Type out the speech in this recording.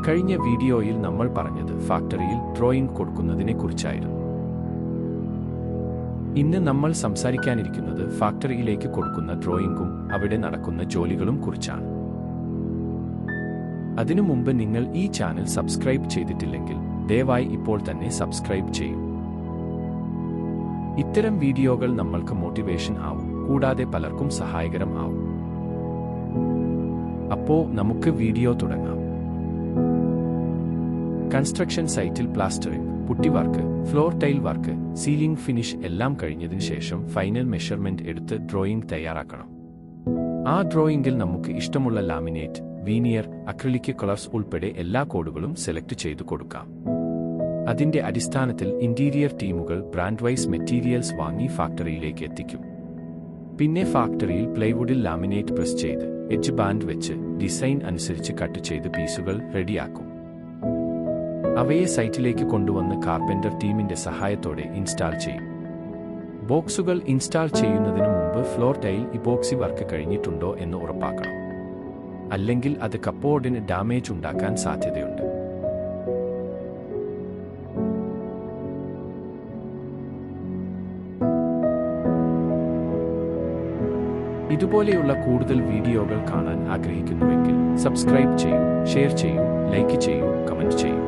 കഴിഞ്ഞ വീഡിയോയിൽ നമ്മൾ പറഞ്ഞത് ഫാക്ടറിയിൽ ഡ്രോയിംഗ് കൊടുക്കുന്നതിനെക്കുറിച്ചായിരുന്നു. ഇന്ന് നമ്മൾ സംസാരിക്കാനിരിക്കുന്നത് ഫാക്ടറിയിലേക്ക് കൊടുക്കുന്ന ഡ്രോയിംഗും അവിടെ നടക്കുന്ന ജോലികളും കുറിച്ചാണ്. അതിനു മുമ്പ് നിങ്ങൾ ഈ ചാനൽ സബ്സ്ക്രൈബ് ചെയ്തിട്ടില്ലെങ്കിൽ ദയവായി ഇപ്പോൾ തന്നെ സബ്സ്ക്രൈബ് ചെയ്യൂ. ഇത്തരം വീഡിയോകൾ നമ്മൾക്ക് മോട്ടിവേഷൻ ആവും, കൂടാതെ പലർക്കും സഹായകരം ആവും. അപ്പോ നമുക്ക് വീഡിയോ തുടങ്ങാം. കൺസ്ട്രക്ഷൻ സൈറ്റിൽ plastering, putty work, floor tile work, ceiling finish എല്ലാം കഴിഞ്ഞതിന് ശേഷം ഫൈനൽ മെഷർമെന്റ് എടുത്ത് ഡ്രോയിംഗ് തയ്യാറാക്കണം. ആ ഡ്രോയിംഗിൽ നമുക്ക് ഇഷ്ടമുള്ള ലാമിനേറ്റ്, വീനിയർ, അക്രിലിക് കളേഴ്സ് ഉൾപ്പെടെ എല്ലാ കോഡുകളും സെലക്ട് ചെയ്തു കൊടുക്കാം. അതിന്റെ അടിസ്ഥാനത്തിൽ ഇന്റീരിയർ ടീമുകൾ ബ്രാൻഡ് വൈസ് മെറ്റീരിയൽസ് വാങ്ങി ഫാക്ടറിയിലേക്ക് എത്തിക്കും. പിന്നെ ഫാക്ടറിയിൽ പ്ലൈവുഡിൽ ലാമിനേറ്റ് പ്രസ് ചെയ്ത് എഡ്ജ് ബാൻഡ് വെച്ച് ഡിസൈൻ അനുസരിച്ച് കട്ട് ചെയ്ത് പീസുകൾ റെഡിയാക്കും. അവയെ സൈറ്റിലേക്ക് കൊണ്ടുവന്ന് കാർപ്പൻ്റർ ടീമിന്റെ സഹായത്തോടെ ഇൻസ്റ്റാൾ ചെയ്യും. ബോക്സുകൾ ഇൻസ്റ്റാൾ ചെയ്യുന്നതിന് മുമ്പ് ഫ്ലോർ ടൈൽ ഇപോക്സി വർക്ക് കഴിഞ്ഞിട്ടുണ്ടോ എന്ന് ഉറപ്പാക്കണം. അല്ലെങ്കിൽ അത് കപ്ബോർഡിന് ഡാമേജ് ഉണ്ടാക്കാൻ സാധ്യതയുണ്ട്. ഇതുപോലെയുള്ള കൂടുതൽ വീഡിയോകൾ കാണാൻ ആഗ്രഹിക്കുന്നുവെങ്കിൽ സബ്സ്ക്രൈബ് ചെയ്യൂ, ഷെയർ ചെയ്യൂ, ലൈക്ക് ചെയ്യൂ, കമന്റ് ചെയ്യൂ.